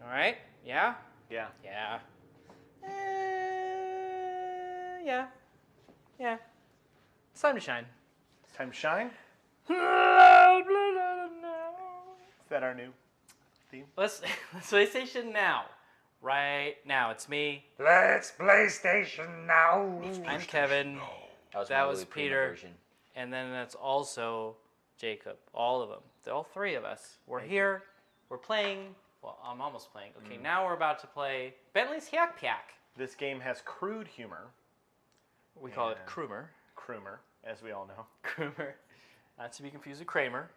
right? Yeah? Yeah. Yeah. Yeah. Yeah. It's time to shine. It's time to shine. Is that our new theme? Let's PlayStation Now. Right now, it's me. Let's PlayStation Now. I'm Kevin. That was was Peter. And then that's also Jacob. All of them. All three of us. We're here. We're playing. Well, I'm almost playing. Okay, now we're about to play Bentley's Hackpack. This game has crude humor. We call it Kroomer. Kroomer, as we all know. Kroomer. Not to be confused with Kramer.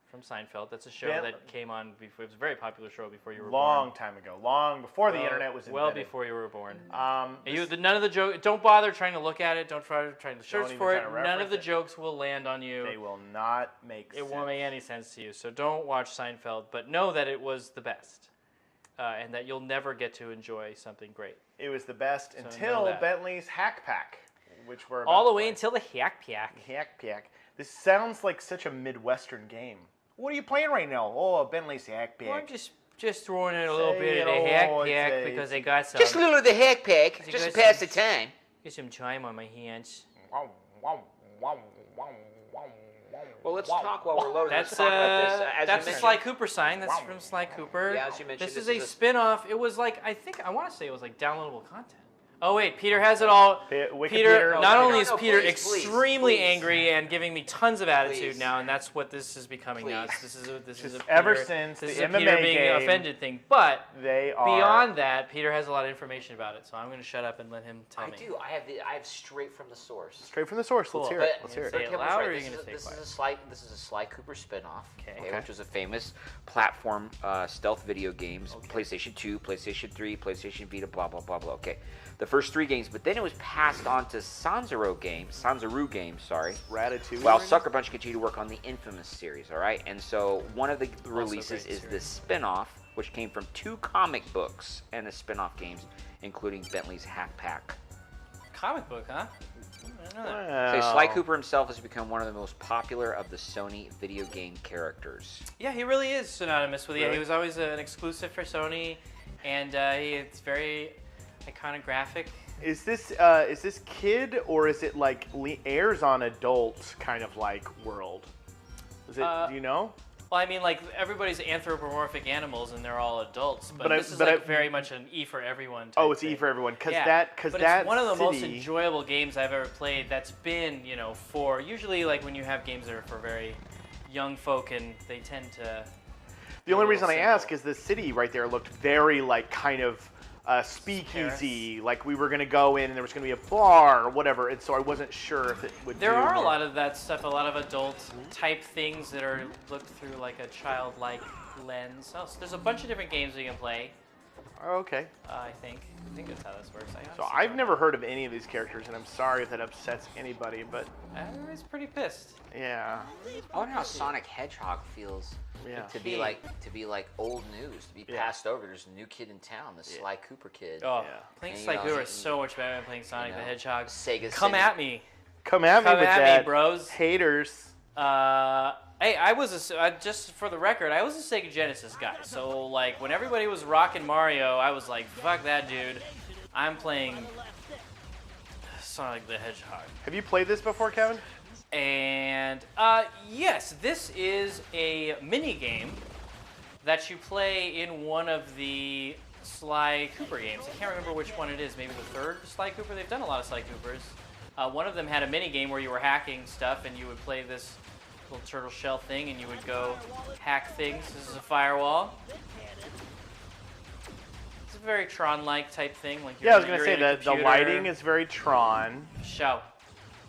From Seinfeld. That's a show that came on before. It was a very popular show before you were born. Long time ago. Long before the internet was invented. Well before you were born. None of the jokes. Don't bother trying to look at it. Don't try trying to search for it. None of the it. jokes will land on you. They will not make sense. It won't make any sense to you. So don't watch Seinfeld. But know that it was the best. And that you'll never get to enjoy something great. It was the best until Bentley's Hackpack, which we're about all the to way play. until the Hackpack. Hackpack. This sounds like such a Midwestern game. What are you playing right now? Oh, Bentley's Hackpack. Well, I'm just throwing in a little bit of the Hackpack because I got some. Just a little of the Hackpack, just to pass the time. Get some time on my hands. Well, let's talk while we're loading. That's let's talk about this. That's the Sly Cooper sign. That's from Sly Cooper. Yeah, as you mentioned, this is a spin-off. It was like I want to say it was like downloadable content. Oh wait, Peter has it all. Peter, not only is Peter extremely angry and giving me tons of attitude now, and that's what this is becoming now. This is a ever Peter, since this the is a MMA Peter being game, offended thing. But they are beyond that, Peter has a lot of information about it, so I'm going to shut up and let him tell me. I have straight from the source. Straight from the source. Cool. Let's hear it. Let's hear it. Say it loud, or are you going to say This quiet? is a Sly Cooper spinoff, Okay. which was a famous platform stealth video games. PlayStation 2, PlayStation 3, PlayStation Vita, blah blah blah blah. Okay, the first 3 games, but then it was passed on to Sanzaru Games. Ratatouille. While Sucker Punch continued to work on the Infamous series. All right, and so one of the releases is the spinoff, which came from 2 comic books and the spinoff games, including Bentley's Hackpack. Comic book, huh? I don't know that. So Sly Cooper himself has become one of the most popular of the Sony video game characters. Yeah, he really is synonymous with it. Really? He was always an exclusive for Sony, and it's very iconographic. Is this kid, or is it like airs on adult kind of like world? Is it? Do you know? Well, I mean, like everybody's anthropomorphic animals, and they're all adults. But, But this is like very much an E for everyone. Type It's thing. E for everyone, But it's one of the most enjoyable games I've ever played. That's been, for usually like when you have games that are for very young folk, and they tend to. The only reason I ask is the city right there looked very like kind of speakeasy, like we were going to go in and there was going to be a bar or whatever, and so I wasn't sure if it would There are a lot of that stuff, a lot of adult type things that are looked through like a childlike lens. So there's a bunch of different games you can play. Oh, okay. I think that's how this works. So I've never heard of any of these characters, and I'm sorry if that upsets anybody, but I was pretty pissed. yeah. I wonder how Sonic Hedgehog feels to be like old news, to be passed over. There's a new kid in town, the Sly Cooper kid. Oh, playing Sly Cooper is so much better than playing Sonic the Hedgehog. Come at me. Come at me with that, bros. Haters. Hey, I was just for the record, I was a Sega Genesis guy. So like when everybody was rocking Mario, I was like, fuck that dude. I'm playing Sonic the Hedgehog. Have you played this before, Kevin? And yes, this is a mini game that you play in one of the Sly Cooper games. I can't remember which one it is. Maybe the third Sly Cooper. They've done a lot of Sly Coopers. One of them had a mini game where you were hacking stuff, and you would play this little turtle shell thing, and you would go hack things. This is a firewall. It's a very Tron-like type thing. Like I was gonna say that the lighting is very Tron. Show.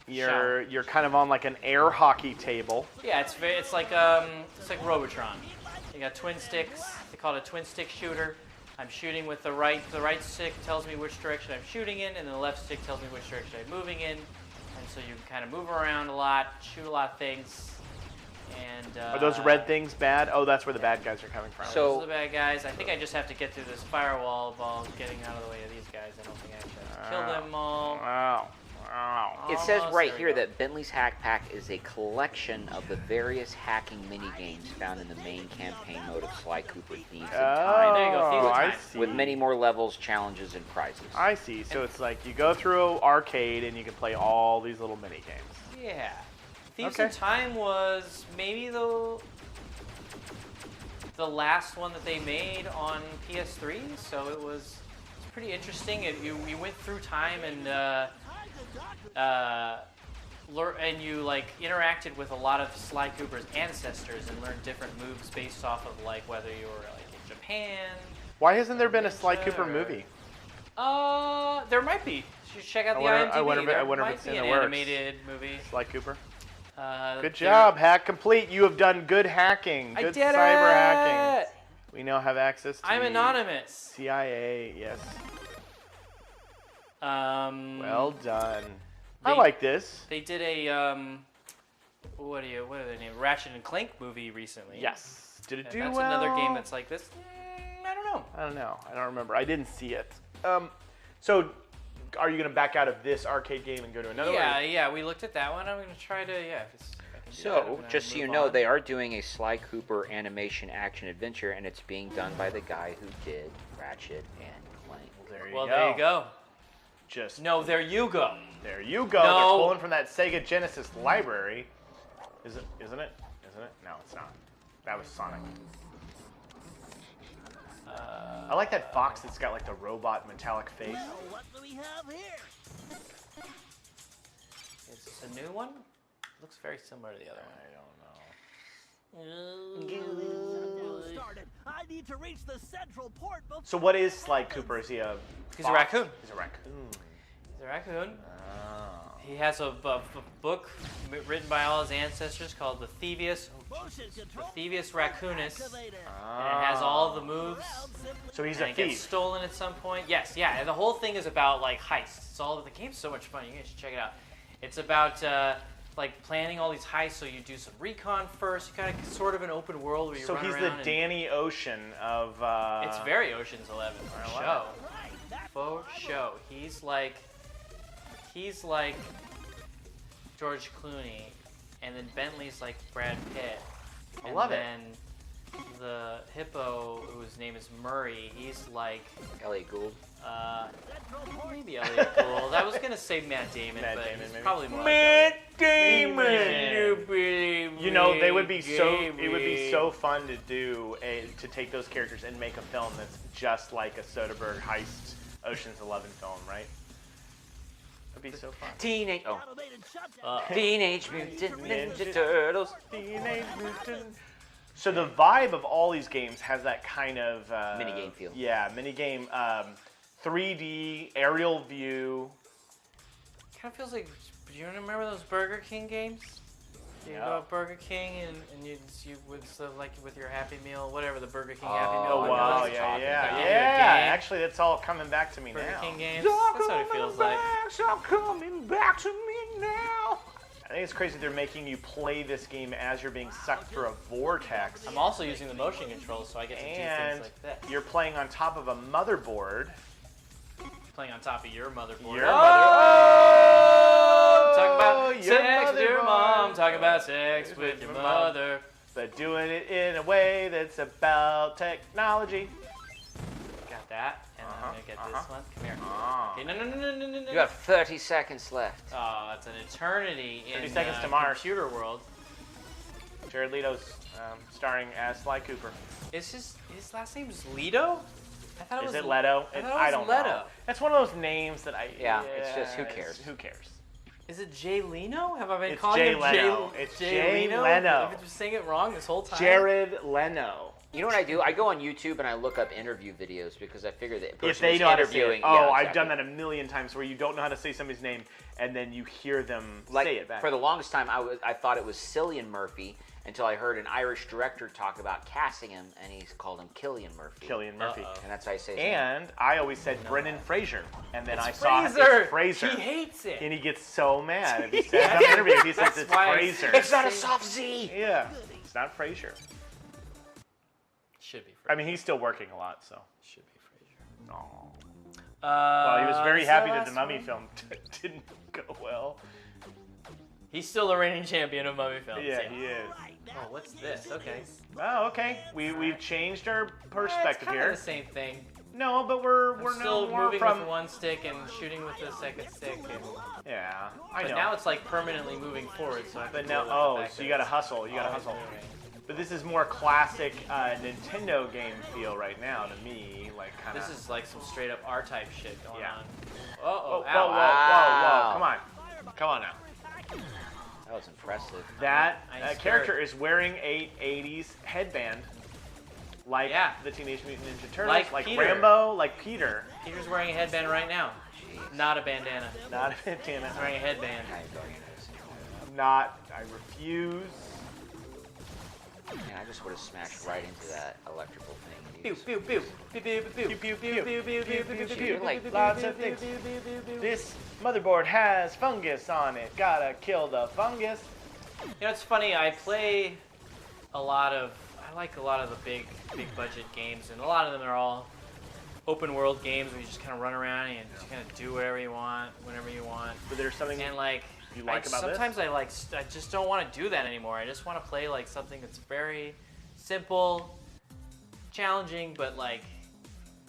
You're kind of on like an air hockey table. Yeah, it's like Robotron. You got twin sticks. They call it a twin stick shooter. I'm shooting with the right stick tells me which direction I'm shooting in, and the left stick tells me which direction I'm moving in. And so you kind of move around a lot, shoot a lot of things. And are those red things bad? Oh, that's where the bad guys are coming from. So those are the bad guys. I think I just have to get through this firewall while getting out of the way of these guys. I don't think I actually have to kill them all. Wow. It says right here that Bentley's Hackpack is a collection of the various hacking mini games found in the main campaign mode of Sly Cooper Thieves in Time. There see. With many more levels, challenges, and prizes. I see. So it's like you go through an arcade and you can play all these little mini games. Yeah. Thieves Okay. in Time was maybe the last one that they made on PS3, so it was pretty interesting. You went through time and and you like interacted with a lot of Sly Cooper's ancestors and learned different moves based off of like whether you were like in Japan. Why hasn't there been a Sly Cooper movie? There might be. You should check out the IMDb. I wonder There if might it's be in an the works. animated movie. Sly Cooper. Good There- job, hack complete. You have done good hacking. I Good did cyber it! hacking. We now have access to I'm the anonymous. CIA. Yes. Well Well done. I like this. They did a what are they named? Ratchet and Clank movie recently. Yes. Did it And do that's well? another game that's like this. I don't know. I don't know. I don't remember. I didn't see it. So, are you going to back out of this arcade game and go to another one? Yeah. We looked at that one. I'm gonna try to if I can do that, I'm So, gonna just so you move know, on. they are doing a Sly Cooper animation action adventure, and it's being done by the guy who did Ratchet and Clank. There you Well, go. there you go. Just No, there you go. there you go. No. They're pulling from that Sega Genesis library. Isn't it? Isn't it? No, it's not. That was Sonic. I like that fox that's got like the robot metallic face. Well, what do we have here? Is this a new one? Looks very similar to the other I don't know. one. Now started. I need to reach the central port before. So what is Sly Cooper? Is he a He's a fox? raccoon. He's a raccoon. He's a raccoon. Oh. He has a book written by all his ancestors called the Thievius Motion control. Raccoonus. Activated. And it has all the moves. Well, simply So he's And a it gets thief. stolen at some point. Yes, yeah. And the whole thing is about like heists. It's all the game's so much fun. You guys should check it out. It's about like planning all these heists. So you do some recon first. You kind of sort of an open world where you So run he's around the and- Danny Ocean of. It's very Ocean's 11 for show. love For show. He's like George Clooney, and then Bentley's like Brad Pitt. I And love it. then the hippo, whose name is Murray, he's like Elliot Gould. maybe Elliot Gould. I was gonna say Matt Damon, Matt but Damon, he's maybe. probably more Matt like Damon. Elliot. You know, they would be so. It would be so fun to do to take those characters and make a film that's just like a Soderbergh heist Ocean's 11 film, right? That'd be so fun. Teenage automated shutdown. Teenage Mutant Ninja Turtles. Teenage Mutant. So the vibe of all these games has that kind of Minigame feel. Yeah, minigame, 3D aerial view. Kind of feels like. Do you remember those Burger King games? You Yeah. go to Burger King and you with stuff like with your Happy Meal, whatever the Burger King Happy Meal. Oh, Oh was. wow, what yeah, you're yeah, talking about. yeah. Game. Actually, that's all coming back to me Burger now. King games. That's what it feels like. Stop coming back to me now. I think it's crazy they're making you play this game as you're being sucked through a vortex. I'm also using the motion controls, so I get to do And things like that. you're playing on top of a motherboard. Playing on top of your motherboard. Your mother. Talk about your sex with your motherboard. mom. Talk about sex with your Your mother. But doing it in a way that's about technology. Got that. And I'm gonna get this one. Come here. Okay, no. You have 30 seconds left. Oh, it's an eternity 30 in seconds to Mars. computer world. Jared Leto's starring as Sly Cooper. Is his last name is Leto? I thought Is was it Leto? I thought it was I don't Leto. know. That's one of those names that I. Yeah, it's just, who it's- cares? Who cares? Is it Jay Leno? Have I been It's calling Jay him Leno. Jay? It's Jay Jay Leno? Leno. I've been just saying it wrong this whole time. Jared Leno. You know what I do? I go on YouTube and I look up interview videos because I figure that person If they who's know how to say it. interviewing. Oh, yeah, I've exactly. done that a million times where you don't know how to say somebody's name and then you hear them Like, say it back. for the longest time, I thought it was Cillian Murphy until I heard an Irish director talk about casting him, and he's called him Killian Murphy. Killian Murphy. Uh-oh. And that's how I say his name. And I always said Brendan Fraser, and then I It's saw Fraser. it's Fraser. He hates it. And he gets so mad if he says on the interview. He says That's it's why I Fraser. say- It's not a soft Z! Yeah, it's not Fraser. Should be Fraser. I mean, he's still working a lot, so. Should be Fraser. Oh. Well, he was very is that happy that last the Mummy one? film didn't go well. He's still the reigning champion of mummy films. Yeah, he is. Oh, what's this? Okay. Oh, okay. We've changed our It's perspective kind here. of the same thing. No, but we're I'm no still more moving from. with one stick and shooting with the second stick. And, Yeah, I but know. now it's like permanently moving forward, so I have to But now, deal with the oh, fact so that you gotta it's hustle. You gotta always hustle. moving. But this is more classic Nintendo game feel right now to me, like kind of. This is like some straight up R-type shit going Yeah. on. Whoa, Uh-oh, whoa, ow. whoa, come on, come on now. That was impressive. That Nice character skirt. is wearing a '80s headband, like Yeah. the Teenage Mutant Ninja Turtles, like Peter. Rambo, like Peter. Peter's wearing a headband right now. Not a bandana. Not a bandana. He's wearing a headband. I don't know. Not. I refuse. Man, I just would have smashed right into that electrical thing. Pew, You pew, pew. Pew, pew, pew, pew. Pew, pew, Pew, pew, pew, pew, pew, pew, You're like pew, lots pew, of pew, things. pew, pew, pew, pew. This motherboard has fungus on it. Gotta kill the fungus. You know, it's funny. I like a lot of the big budget games, and a lot of them are all open world games where you just kind of run around and just kind of do whatever you want, whenever you want. But there's something And like, you like about sometimes this? I just don't want to do that anymore. I just want to play like something that's very simple, challenging, but like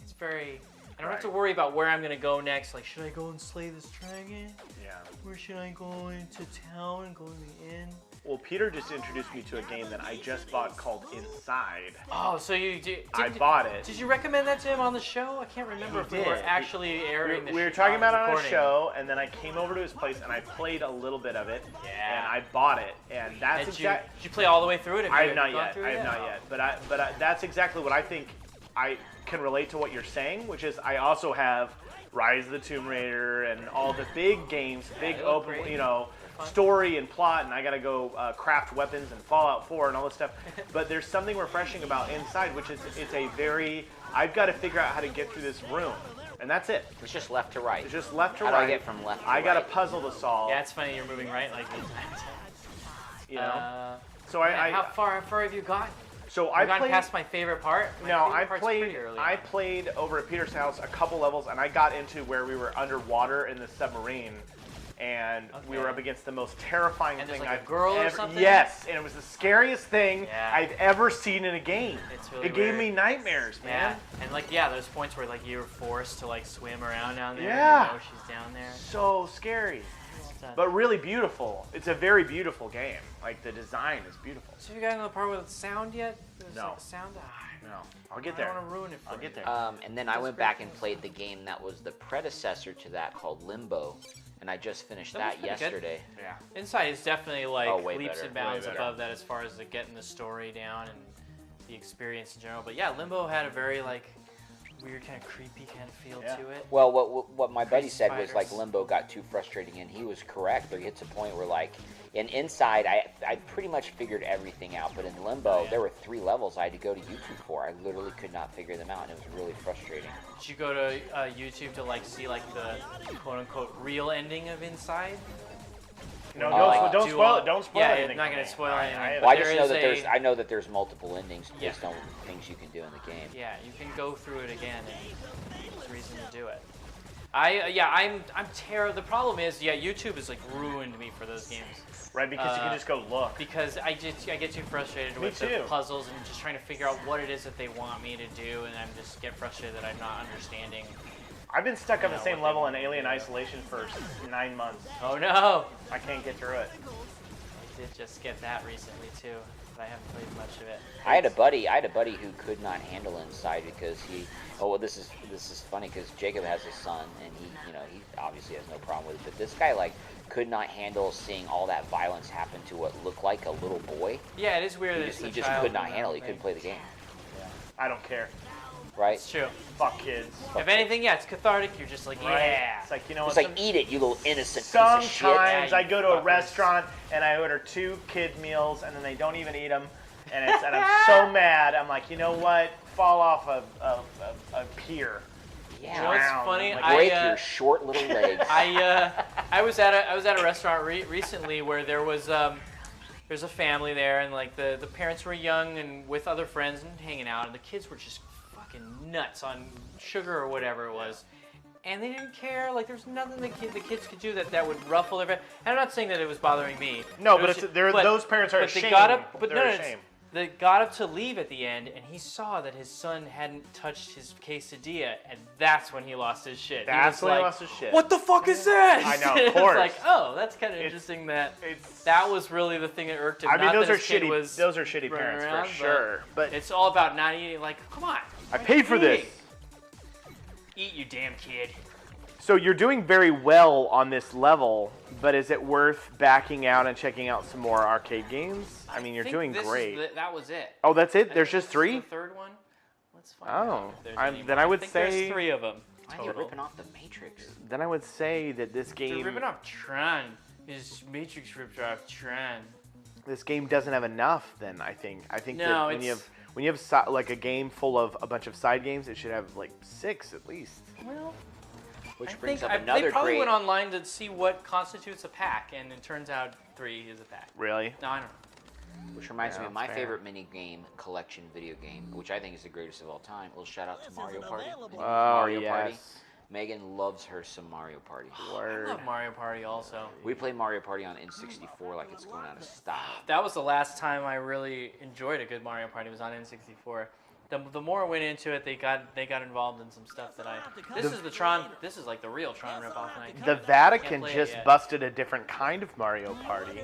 it's very. I don't have to Right. worry about where I'm gonna go next. Like, should I go and slay this dragon? Yeah. Where should I go into town and go to the inn? Well, Peter just introduced me to a game that I just bought called Inside. Oh, so you did? I bought it. Did you recommend that to him on the show? I can't remember if we were did. actually airing the We were sh- talking about it on a recording. show, and then I came over to his place and I played a little bit of it. Yeah. And I bought it, and that's Did you, exactly. did you play all the way through it? I have you not gone yet. through I it have not Oh. yet. But that's exactly what I think. I can relate to what you're saying, which is I also have Rise of the Tomb Raider and all the big games, big they look open, great. fun. Story and plot, and I gotta go craft weapons and Fallout 4 and all this stuff. But there's something refreshing about Inside, which is it's a very. I've got to figure out how to get through this room, and that's it. It's just left to right. It's just left to How right. do I get from left to I got a right? puzzle to solve. Yeah, it's funny you're moving right like this. You know. So Man, how far have you gotten? So I've I gone played. past my favorite part. My No, favorite I part's played. pretty early I on. played over at Peter's house a couple levels, and I got into where we were underwater in the submarine, and we Okay. were up against the most terrifying And there's thing like a I've girl or ever. something? Yes, and it was the scariest thing Yeah. I've ever seen in a game. It's really it gave weird. me nightmares, Yeah, man. and like there's points where like you're forced to like swim around down there. Yeah. And you know she's down there. So scary, Well done. but really beautiful. It's a very beautiful game. Like the design is beautiful. So you got in the part with sound yet? There's No. like sound. No, I'll get I there. don't want to ruin it for I'll get you. there. And then I went back and played the game that was the predecessor to that called Limbo, and I just finished That was that pretty good. yesterday. Yeah. Inside is definitely like Oh, way leaps better, and bounds way better. above that as far as like, getting the story down and the experience in general. But yeah, Limbo had a very like weird kind of creepy kind of feel Yeah. to it. Well, what my buddy Crazy said was like spiders. Limbo got too frustrating, and he was correct. There gets a point where like in Inside, I pretty much figured everything out, but in Limbo, yeah. there were 3 levels I had to go to YouTube for. I literally could not figure them out, and it was really frustrating. Did you go to YouTube to like see like the quote unquote real ending of Inside? No, like, don't do spoil all- it. Don't spoil yeah, anything. not for gonna me. spoil anything. I Well, I There just know is that I know that there's multiple endings Yeah. based on things you can do in the game. Yeah, you can go through it again, and there's reason to do it. I'm terrible. The problem is, YouTube has like ruined me for those games Right, because you can just go look. because I get too frustrated Me with the too. puzzles and just trying to figure out what it is that they want me to do, and I'm just get frustrated that I'm not understanding. I've been stuck on the know, same what they level in want Alien Isolation for 9 months. Oh no! I can't get through it. I did just get that recently too, but I haven't played much of it. I had a buddy who could not handle Inside because he. Oh, well, this is funny because Jacob has a son and he obviously has no problem with it. But this guy like could not handle seeing all that violence happen to what looked like a little boy. Yeah, it is weird. He that just, it's he a just child could not and handle it. He thing. couldn't play the game. I don't care. Right? It's true. Fuck kids. If anything, it's cathartic. You're just like, Right? yeah. It's like, you know It's what? like eat it, you little innocent piece of shit. Sometimes Yeah, I you go to a fuckers. restaurant and I order 2 kid meals and then they don't even eat them, and I'm so mad. I'm like, you know what? Fall off a pier. You know Yeah. what's Drown. funny? Like, Break your short little legs. I was at a restaurant recently where there's a family there, and like the parents were young and with other friends and hanging out, and the kids were just fucking nuts on sugar or whatever it was. And they didn't care. Like, there's nothing the kids could do that would ruffle their. And I'm not saying that it was bothering me. No, It was but just- those parents are but ashamed. they got up. But They're no, ashamed. that got up to leave at the end, and he saw that his son hadn't touched his quesadilla, and that's when he lost his shit. That's when he like, lost his shit. What the fuck is this? I know, of It's course. like, oh, that's kind of interesting that that was really the thing that irked him. I mean, Not those that are his kid shitty. was Those are shitty running parents around, for sure. But it's all about not eating. Like, come on. I paid for this. Eat, you damn kid. So you're doing very well on this level, but is it worth backing out and checking out some more arcade games? I mean, you're think doing this is great. that was it. Oh, that's it? I There's think just this is 3? The third one. Let's find Oh, out if there's any then more. I would think say- there's 3 of them. Why are you Total. ripping off the Matrix? Then I would say that this They're game, ripping off Tron. His Matrix ripped off Tron. this game doesn't have enough. Then I think No, that when it's- you have like a game full of a bunch of side games, it should have like 6 at least. Well, Which brings up they another probably great. went online to see what constitutes a pack, and it turns out 3 is a pack. Really? No, I don't know. Which reminds me Yeah, of my fair. favorite mini game collection video game, which I think is the greatest of all time. A little shout out to Mario Party. available. Oh Mario Party. yes. Megan loves her some Mario Party. I Word. love Mario Party also. We play Mario Party on N64 like it's going out of style. That was the last time I really enjoyed a good Mario Party. Was on N64. The more I went into it, they got involved in some stuff that I. This is the Tron. This is like the real Tron ripoff. And I The can't Vatican play it just yet. busted a different kind of Mario Party.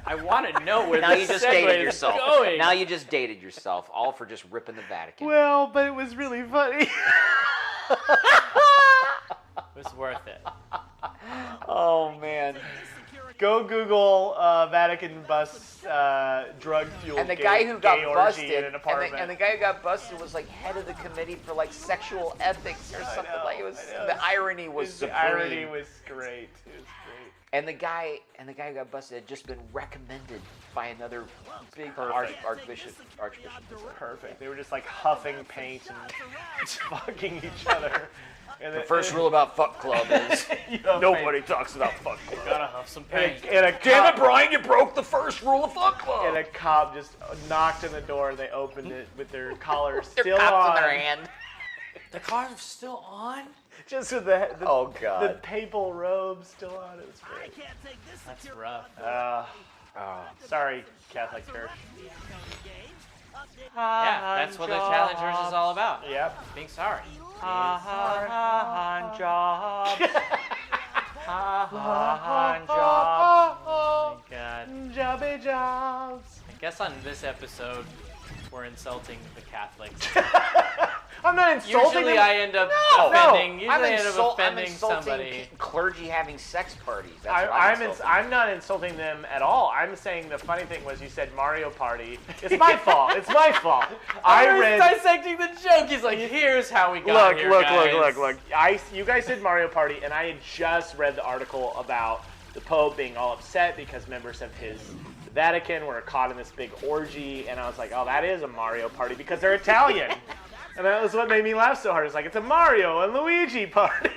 I want to know where Now this you just segue dated is yourself. going. Now you just dated yourself, all for just ripping the Vatican. Well, but it was really funny. It was worth it. Oh man! Go Google Vatican bus drug fuel. And the guy who got busted, in an apartment. and the guy who got busted was like head of the committee for like sexual ethics or something. know, Like it was. I know. The irony was The supreme. irony was great. It was great. And the guy who got busted had just been recommended by another big Perfect. archbishop. Perfect. They were just like huffing paint and fucking each other. And The first rule about Fuck Club is nobody talks about fuck club. Gotta huff some And paint. a damn it, cop, Brian, you broke the first rule of Fuck Club. and a cop just knocked on the door. They opened it with their collar Their still cops on. in their hand. The car's still on. Just with the Oh, God. the papal robe still on. It was I great. can't take this That's secure- rough. Sorry, Catholic Church. Yeah, that's what the challengers is all about. Yep. Being sorry. Oh my God. Jobby jobs. I guess on this episode, we're insulting the Catholics. I'm not insulting Usually them. I end up No, offending. Usually I'm I end up I'm offending insulting somebody. clergy having sex parties. That's what I'm insulting. I'm not insulting them at all. I'm saying the funny thing was you said Mario Party. It's my fault. It's my fault. I was read. dissecting the joke. He's like, here's how we got here, guys. Look. You guys said Mario Party, and I had just read the article about the Pope being all upset because members of his Vatican were caught in this big orgy, and I was like, oh, that is a Mario Party because they're Italian. And that was what made me laugh so hard. It's like, it's a Mario and Luigi party.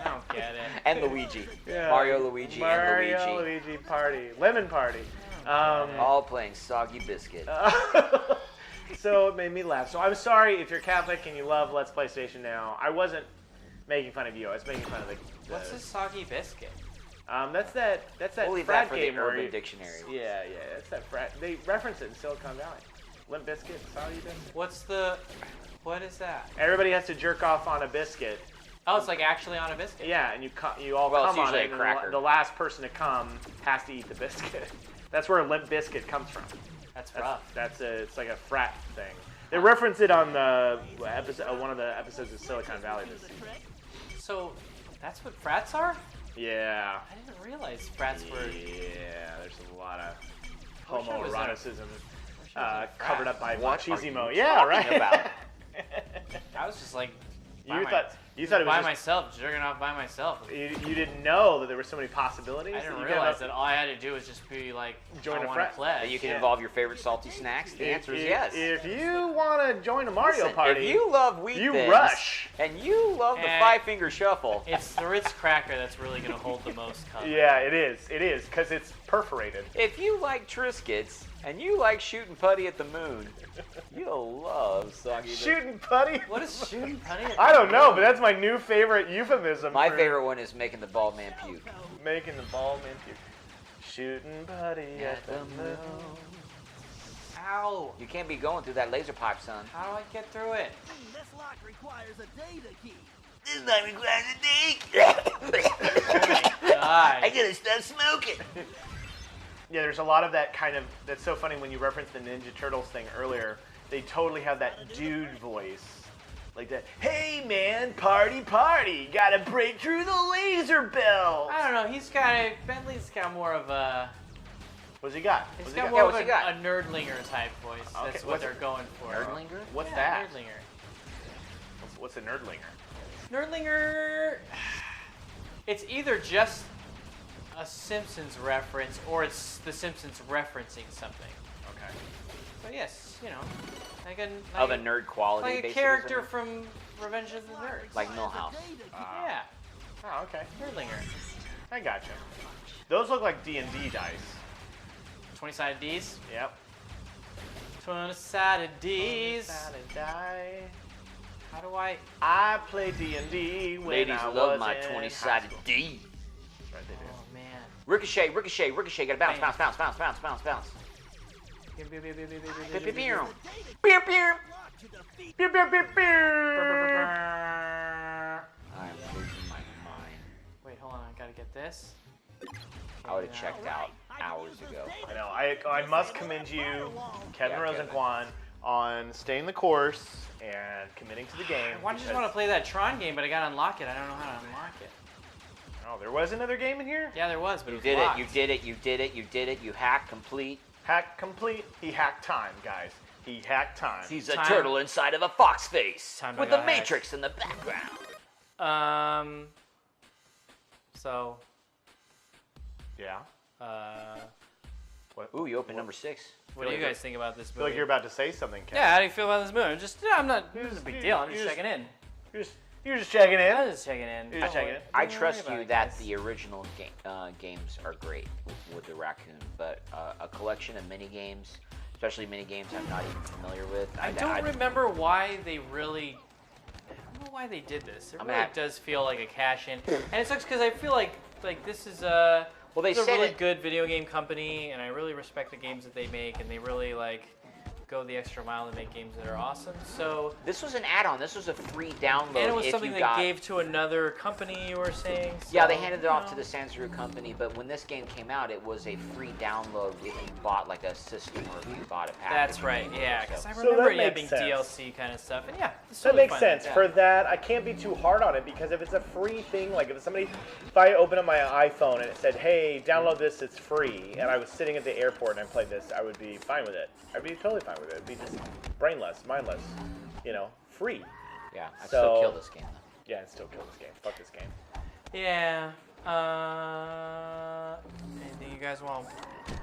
I don't get it. And Luigi. Yeah. Mario, Luigi, Mario, and Luigi. Luigi party. Lemon party. All playing Soggy Biscuit. So it made me laugh. So I'm sorry if you're Catholic and you love Let's PlayStation Now. I wasn't making fun of you. I was making fun of the What's a soggy biscuit? That's that We'll leave frat that for the gamer. Urban Dictionary. Yeah, that's that frat. They reference it in Silicon Valley. Limp Biscuit, soggy biscuit. What is that? Everybody has to jerk off on a biscuit. Oh, it's like actually on a biscuit. Yeah, and you all Well, it's come on usually it. a And cracker. the last person to come has to eat the biscuit. That's where Limp Biscuit comes from. That's rough. It's like a frat thing. They reference it on the episode, one of the episodes of Silicon Valley this season. So, that's what frats are? Yeah. I didn't realize frats were. Yeah, there's a lot of Wish I was homoeroticism covered up by What machismo. are you Yeah, talking right. about? I was just like. You thought it was by just, myself, jerking off by myself. you didn't know that there were so many possibilities. I didn't that you realize could that all I had to do was just be like, Join I a want frat. to pledge. That you can Yeah. involve your favorite salty snacks? The answer is yes. If you want to join a Mario Listen, Party, if you love wheat you thins, rush. and you love the Eh. five-finger shuffle, It's the Ritz cracker that's really going to hold the most cover. Yeah, it is, because it's perforated. if you like Triscuits and you like shooting putty at the moon, you'll love soggy. Shooting putty? What is shooting honey? I don't know, but that's my new favorite euphemism. My for favorite one is making the bald man puke. making the ball man puke. Shooting buddy at the moon. Ow! You can't be going through that laser pipe, son. How do I get through it? This lock requires a data key. This not requires a dig. God. I gotta stop smoking. Yeah, there's a lot of that kind of. That's so funny when you referenced the Ninja Turtles thing earlier. They totally have that dude voice. Like that, hey man, party, party, gotta break through the laser belt. I don't know. Bentley's got more of a. What's he got? He's What's got he more got? of what's he got? a nerdlinger type voice. Okay, That's what what's they're going for. Nerdlinger? What's Yeah, that? Nerdlinger. What's a nerdlinger? Nerdlinger. It's either just a Simpsons reference or it's the Simpsons referencing something. Okay. But yes, like Of a nerd quality, like a basically, character or something? from Revenge of the Nerds. Like Millhouse. Yeah, Oh, okay. Nerdlinger. I gotcha. Those look like D&D dice. 20-sided D's. Yep. 20-sided D's. Sided die. How do I? I play D&D when Ladies I love was my in 20-sided high school. D. That's right, they do. Oh man. Ricochet, ricochet, ricochet. Gotta bounce, Bam. bounce, bounce, bounce, bounce, bounce, bounce. Pew, pew, pew. Beep, beep, beep, beep. I'm losing my mind. Wait, hold on. I gotta get this. I would have checked out hours ago. I know. I must commend you, Kevin Yeah, Rosenquan, on staying the course and committing to the game. Why did you just because- want to play that Tron game, but I gotta unlock it. I don't know how to unlock it. Oh, there was another game in here? Yeah, there was, but You it was did it, locked. you did it, you did it, you did it. You hacked complete. Hack complete. He hacked time, guys. He hacked time. He's a Time- turtle inside of a fox face Time to with go the hack. Matrix in the background. So, Yeah. Ooh, you opened number 6. what do you guys think about this I feel movie? like you're about to say something, Kevin. Yeah, how do you feel about this movie? I'm not. This is a big you- deal. I'm you just just- checking in. You're just checking in. I'm just checking in. You're just checking in. I Don't trust worry you about that it, guys. the original games are great with the raccoon, but a collection of mini games, especially mini games I'm not even familiar with. I don't remember why they really. I don't know why they did this. It I'm really gonna have- does feel like a cash in, and it sucks because I feel like this is a. Well, they It's a said really it- good video game company, and I really respect the games that they make, and they really go the extra mile to make games that are awesome. So, This was an add-on. This was a free download. and it was if something you they got, gave to another company. You were saying. Yeah, so, they handed it off you to know. the Sansaru company, but when this game came out, it was a free download if you bought like a system or if you bought a package. That's right. Yeah, because I So remember that it makes having sense. DLC kind of stuff, and yeah, it's That totally makes fine sense. like For that, I can't be too hard on it because if it's a free thing, like if I open up my iPhone and it said, hey, download this, it's free, and I was sitting at the airport and I played this, I would be fine with it. I'd be totally fine with it. It'd be just brainless, mindless, free. Yeah, I'd So- still kill this game though. Yeah, I'd still kill this game. Fuck this game. Yeah. Anything you guys want?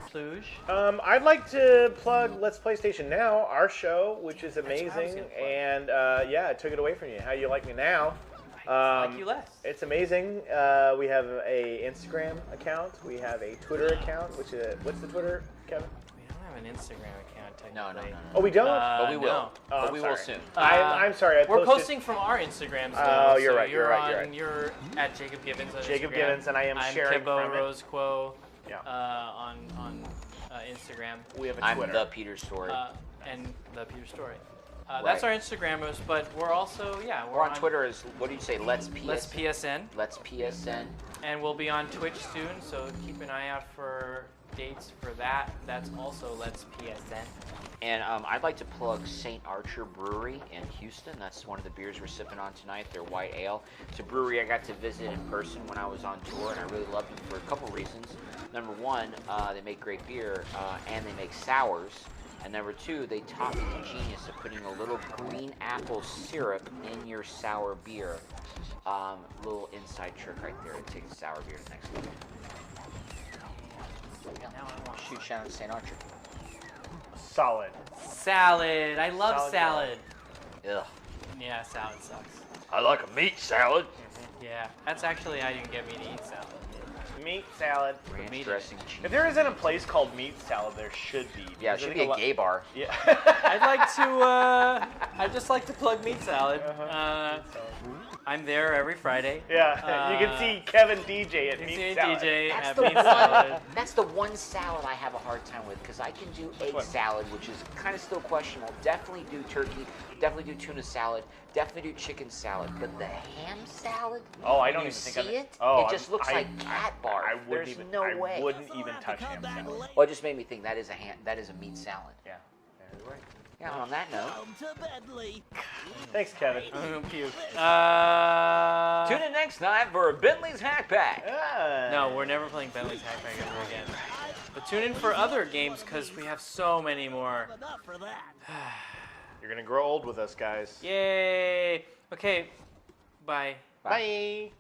Plooge? I'd like to plug Let's PlayStation Now, our show, which is what I was amazing, gonna plug. and yeah, I took it away from you. How you like me now? Like you less. It's amazing. We have a Instagram account. We have a Twitter account, which is what's the Twitter, Kevin? We don't have an Instagram account technically. No. Oh, we don't. But we will. No. Oh, But I'm we will sorry. soon. I'm sorry. I We're posted posting from our Instagrams. Oh, Though, you're so right, you're right, you're on- right. You're at Jacob Gibbons on Jacob Instagram. Gibbons, and I am I'm sharing Kibbo from it. Rosequo Yeah. on Instagram. We have a I'm Twitter. the Peter Story. And the Peter Story. Right. That's our Instagrammers, but we're also We're on Twitter as what do you say? Let's Let's PSN, Let's PSN. and we'll be on Twitch soon. So keep an eye out for dates for that. That's also Let's PSN. And I'd like to plug St. Archer Brewery in Houston. That's one of the beers we're sipping on tonight. Their white ale. It's a brewery I got to visit in person when I was on tour, and I really loved them for a couple reasons. Number one, they make great beer, and they make sours. And number two, they taught me the genius of putting a little green apple syrup in your sour beer. Little inside trick right there to take the sour beer to the next level. Now I want Shoot, shout out to St. Archer. Solid. salad. I love Salad. salad. Ugh. Yeah, salad sucks. I like a meat salad. Yeah, that's actually how you can get me to eat salad. Meat salad. Ranch meat. dressing, cheese. If there isn't a place called Meat Salad, there should be. Yeah, because it should I be think a gay bar. Yeah. I'd like to. I'd just like to plug meat salad. I'm there every Friday. Yeah, you can see Kevin DJ at You Meat see Salad. DJ That's at the Meat one. Salad. That's the one salad I have a hard time with because I can do egg one? salad, which is kind of still questionable. Definitely do turkey. Definitely do tuna salad. Definitely do chicken salad. But the ham salad? Oh, I when don't you even think see of it. it. Oh, it just looks like cat barf. I wouldn't There's even. no I way. wouldn't even touch ham salad. Well, it just made me think that is a ham. That is a meat salad. Yeah. You're right. Yeah. On that note, Come to Bentley. Thanks, Kevin. I'm gonna puke. tune in next time for Bentley's Hackpack. No, we're never playing Bentley's Hackpack ever again. But tune in for other games because we have so many more. Enough for that. You're gonna grow old with us, guys. Yay! Okay, bye. Bye.